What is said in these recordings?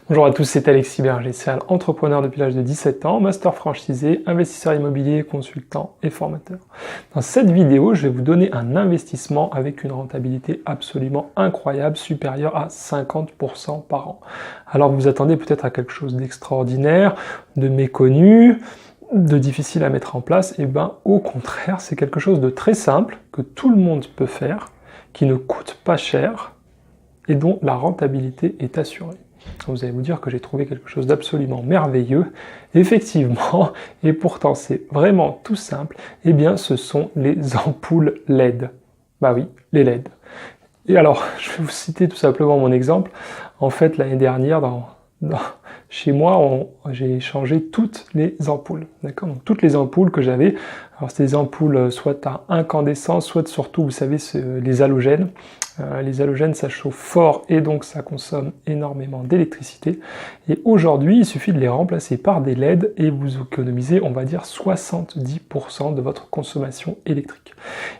Bonjour à tous, c'est Alexis Berger, serial entrepreneur depuis l'âge de 17 ans, master franchisé, investisseur immobilier, consultant et formateur. Dans cette vidéo, je vais vous donner un investissement avec une rentabilité absolument incroyable, supérieure à 50% par an. Alors vous attendez peut-être à quelque chose d'extraordinaire, de méconnu, de difficile à mettre en place. Et bien au contraire, c'est quelque chose de très simple, que tout le monde peut faire, qui ne coûte pas cher et dont la rentabilité est assurée. Vous allez vous dire que j'ai trouvé quelque chose d'absolument merveilleux. Effectivement, et pourtant c'est vraiment tout simple, eh bien ce sont les ampoules LED. Bah oui, les LED. Et alors, je vais vous citer tout simplement mon exemple. En fait, l'année dernière, chez moi, j'ai changé toutes les ampoules. D'accord ? Donc toutes les ampoules que j'avais, alors c'est des ampoules soit à incandescence, soit surtout, vous savez, les halogènes. Les halogènes, ça chauffe fort et donc ça consomme énormément d'électricité. Et aujourd'hui, il suffit de les remplacer par des LED et vous économisez, on va dire, 70% de votre consommation électrique.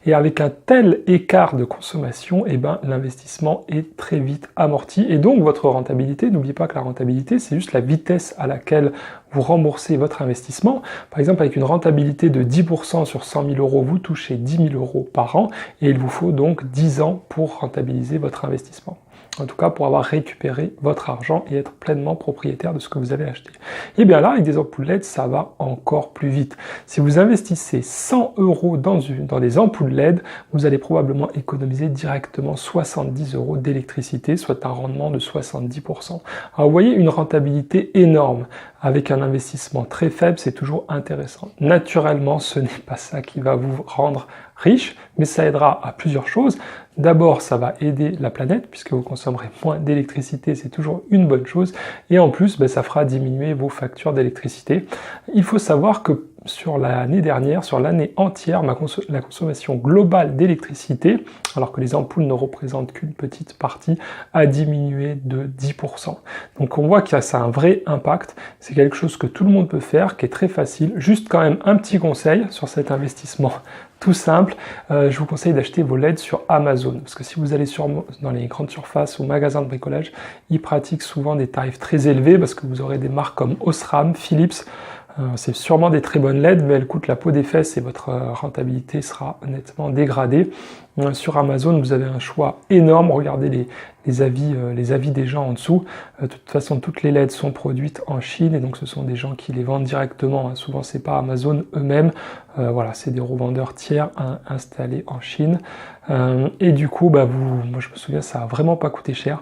Et avec un tel écart de consommation, eh ben, l'investissement est très vite amorti. Et donc, votre rentabilité, n'oubliez pas que la rentabilité, c'est juste la vitesse à laquelle vous remboursez votre investissement. Par exemple, avec une rentabilité de 10% sur 100 000 euros, vous touchez 10 000 euros par an et il vous faut donc 10 ans pour rentabiliser votre investissement. En tout cas, pour avoir récupéré votre argent et être pleinement propriétaire de ce que vous avez acheté. Et bien là, avec des ampoules LED, ça va encore plus vite. Si vous investissez 100 euros dans des ampoules LED, vous allez probablement économiser directement 70 euros d'électricité, soit un rendement de 70%. Alors vous voyez, une rentabilité énorme avec un investissement très faible, c'est toujours intéressant. Naturellement, ce n'est pas ça qui va vous rendre riche, mais ça aidera à plusieurs choses. D'abord, ça va aider la planète, puisque vous consommerez moins d'électricité, c'est toujours une bonne chose. Et en plus, ça fera diminuer vos factures d'électricité. Il faut savoir que sur l'année dernière, sur l'année entière, la consommation globale d'électricité, alors que les ampoules ne représentent qu'une petite partie, a diminué de 10%. Donc on voit que ça a un vrai impact. C'est quelque chose que tout le monde peut faire, qui est très facile. Juste quand même un petit conseil sur cet investissement tout simple, je vous conseille d'acheter vos LED sur Amazon, parce que si vous allez dans les grandes surfaces ou magasins de bricolage, ils pratiquent souvent des tarifs très élevés, parce que vous aurez des marques comme Osram, Philips. C'est sûrement des très bonnes LED, mais elles coûtent la peau des fesses et votre rentabilité sera honnêtement dégradée. Sur Amazon, vous avez un choix énorme. Regardez les avis des gens en dessous. De toute façon, toutes les LED sont produites en Chine et donc ce sont des gens qui les vendent directement. Souvent, c'est pas Amazon eux-mêmes. Voilà, c'est des revendeurs tiers installés en Chine. Et du coup, moi je me souviens, ça a vraiment pas coûté cher.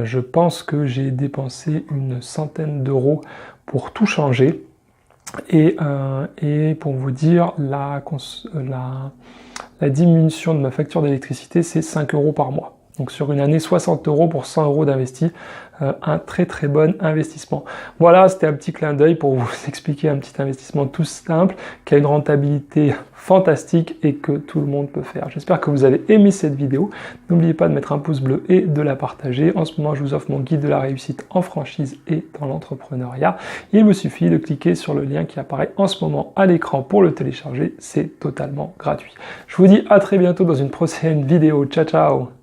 Je pense que j'ai dépensé une centaine d'euros pour tout changer. Et pour vous dire, la diminution de ma facture d'électricité, c'est 5 euros par mois. Donc sur une année, 60 euros pour 100 euros d'investi, un très très bon investissement. Voilà, c'était un petit clin d'œil pour vous expliquer un petit investissement tout simple, qui a une rentabilité fantastique et que tout le monde peut faire. J'espère que vous avez aimé cette vidéo. N'oubliez pas de mettre un pouce bleu et de la partager. En ce moment, je vous offre mon guide de la réussite en franchise et dans l'entrepreneuriat. Il vous suffit de cliquer sur le lien qui apparaît en ce moment à l'écran pour le télécharger. C'est totalement gratuit. Je vous dis à très bientôt dans une prochaine vidéo. Ciao, ciao!